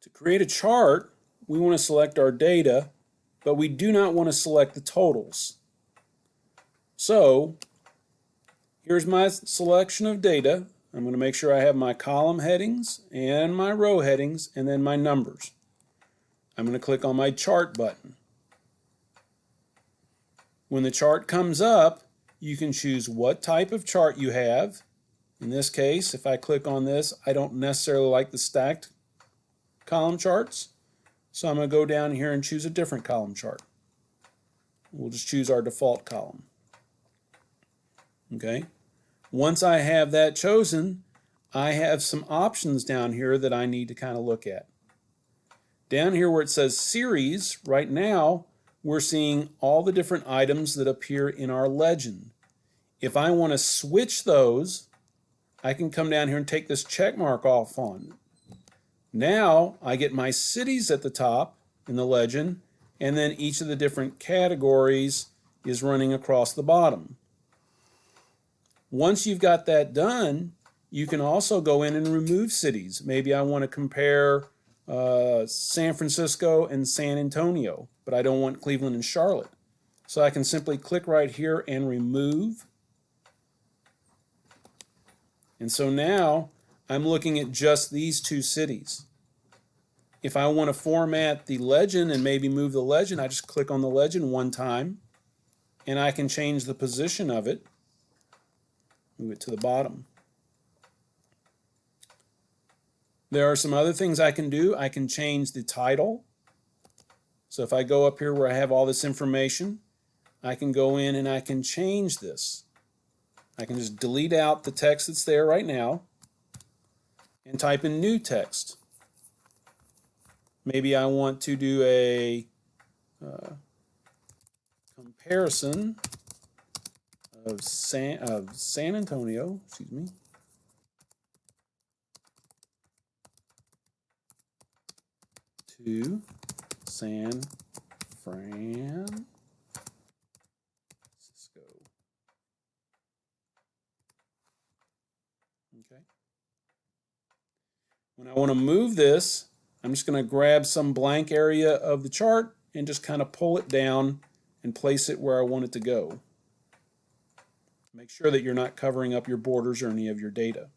To create a chart, we want to select our data, but we do not want to select the totals. So here's my selection of data. I'm going to make sure I have my column headings and my row headings and then my numbers. I'm going to click on my chart button. When the chart comes up, you can choose what type of chart you have. In this case, if I click on this, I don't necessarily like the stacked column charts. So I'm going to go down here and choose a different column chart. We'll just choose our default column. Okay. Once I have that chosen, I have some options down here that I need to kind of look at. Down here where it says series, right now we're seeing all the different items that appear in our legend. If I want to switch those, I can come down here and take this check mark off on. Now I get my cities at the top in the legend, and then each of the different categories is running across the bottom. Once you've got that done, you can also go in and remove cities. Maybe I want to compare San Francisco and San Antonio, but I don't want Cleveland and Charlotte. So I can simply click right here and remove. And so now I'm looking at just these two cities. If I want to format the legend and maybe move the legend, I just click on the legend one time and I can change the position of it. Move it to the bottom. There are some other things I can do. I can change the title. So if I go up here where I have all this information, I can go in and I can change this. I can just delete out the text that's there right now and type in new text. Maybe I want to do a comparison of San Antonio, excuse me, to San Francisco. Okay. When I want to move this, I'm just going to grab some blank area of the chart and just kind of pull it down and place it where I want it to go. Make sure that you're not covering up your borders or any of your data.